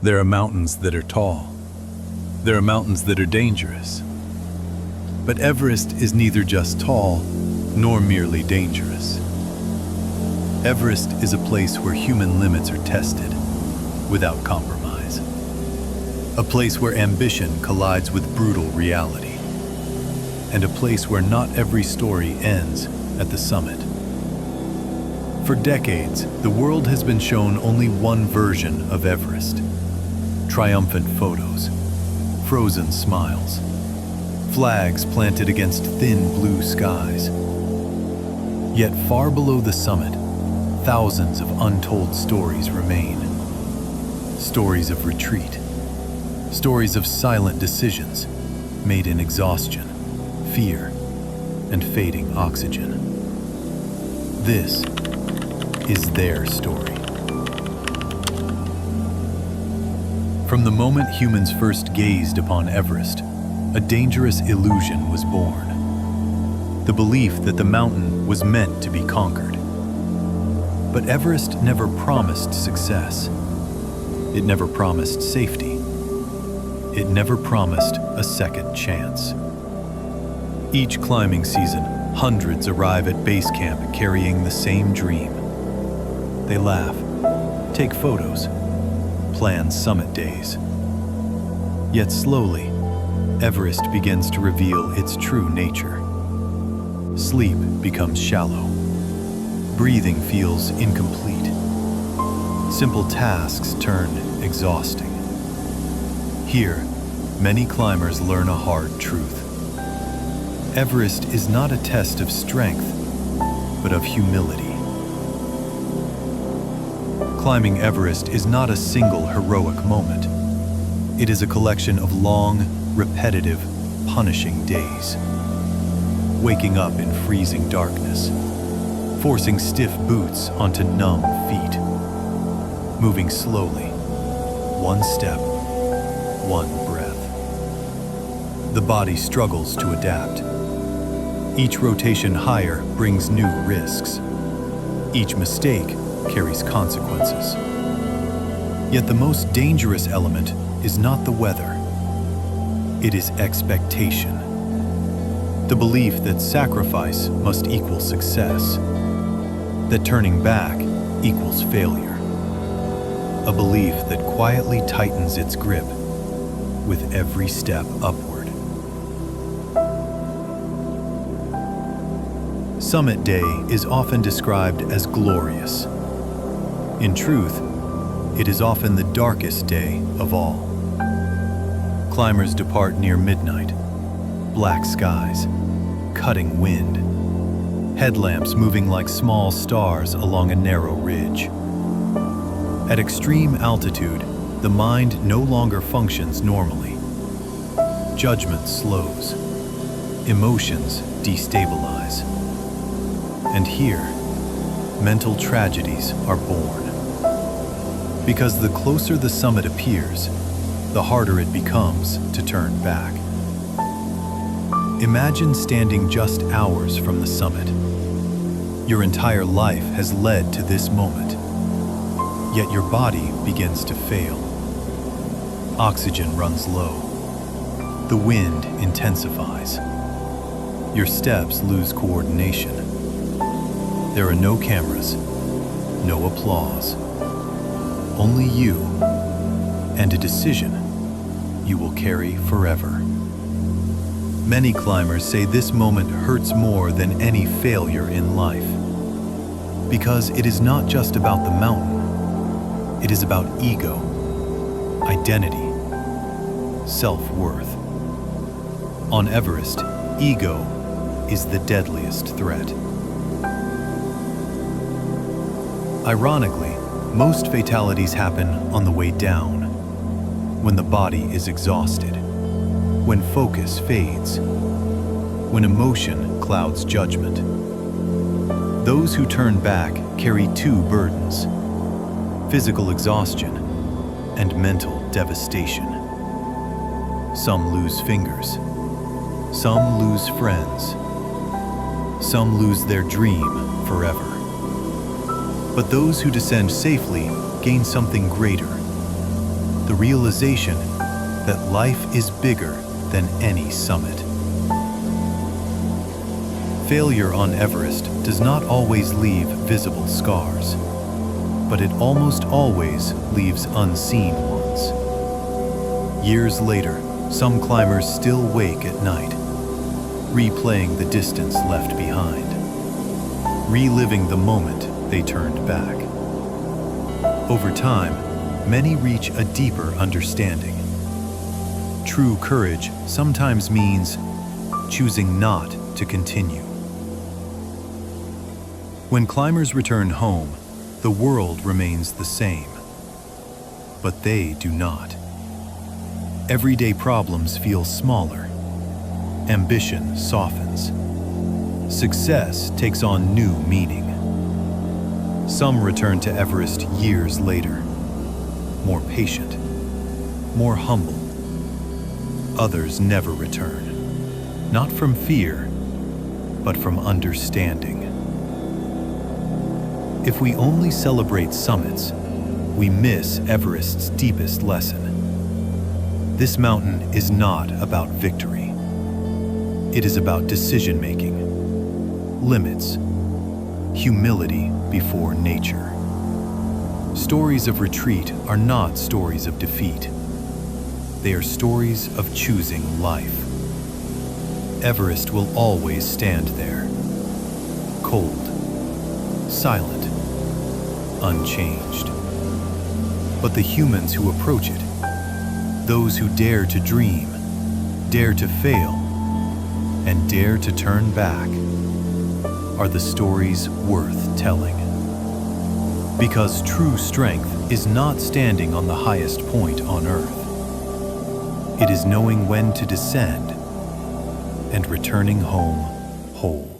There are mountains that are tall. There are mountains that are dangerous. But Everest is neither just tall nor merely dangerous. Everest is a place where human limits are tested without compromise. A place where ambition collides with brutal reality. And a place where not every story ends at the summit. For decades, the world has been shown only one version of Everest. Triumphant photos, frozen smiles, flags planted against thin blue skies. Yet far below the summit, thousands of untold stories remain. Stories of retreat, stories of silent decisions made in exhaustion, fear, and fading oxygen. This is their story. From the moment humans first gazed upon Everest, a dangerous illusion was born. The belief that the mountain was meant to be conquered. But Everest never promised success. It never promised safety. It never promised a second chance. Each climbing season, hundreds arrive at base camp carrying the same dream. They laugh, take photos, plan summit days. Yet slowly, Everest begins to reveal its true nature. Sleep becomes shallow. Breathing feels incomplete. Simple tasks turn exhausting. Here, many climbers learn a hard truth. Everest is not a test of strength, but of humility. Climbing Everest is not a single heroic moment. It is a collection of long, repetitive, punishing days. Waking up in freezing darkness, forcing stiff boots onto numb feet, moving slowly, one step, one breath. The body struggles to adapt. Each rotation higher brings new risks. Each mistake carries consequences. Yet the most dangerous element is not the weather. It is expectation. The belief that sacrifice must equal success, that turning back equals failure. A belief that quietly tightens its grip with every step upward. Summit Day is often described as glorious. In truth, it is often the darkest day of all. Climbers depart near midnight, black skies, cutting wind, headlamps moving like small stars along a narrow ridge. At extreme altitude, the mind no longer functions normally. Judgment slows, emotions destabilize. And here, mental tragedies are born. Because the closer the summit appears, the harder it becomes to turn back. Imagine standing just hours from the summit. Your entire life has led to this moment, yet your body begins to fail. Oxygen runs low. The wind intensifies. Your steps lose coordination. There are no cameras, no applause. Only you, and a decision you will carry forever. Many climbers say this moment hurts more than any failure in life. Because it is not just about the mountain. It is about ego, identity, self-worth. On Everest, ego is the deadliest threat. Ironically, most fatalities happen on the way down, when the body is exhausted, when focus fades, when emotion clouds judgment. Those who turn back carry two burdens: physical exhaustion and mental devastation. Some lose fingers, some lose friends, some lose their dream forever. But those who descend safely gain something greater: the realization that life is bigger than any summit. Failure on Everest does not always leave visible scars, but it almost always leaves unseen ones. Years later, some climbers still wake at night, replaying the distance left behind, reliving the moment they turned back. Over time, many reach a deeper understanding. True courage sometimes means choosing not to continue. When climbers return home, the world remains the same, but they do not. Everyday problems feel smaller. Ambition softens. Success takes on new meaning. Some return to Everest years later, more patient, more humble. Others never return, not from fear, but from understanding. If we only celebrate summits, we miss Everest's deepest lesson. This mountain is not about victory. It is about decision-making, limits, humility before nature. Stories of retreat are not stories of defeat. They are stories of choosing life. Everest will always stand there, cold, silent, unchanged. But the humans who approach it, those who dare to dream, dare to fail, and dare to turn back, are the stories worth telling. Because true strength is not standing on the highest point on earth. It is knowing when to descend and returning home whole.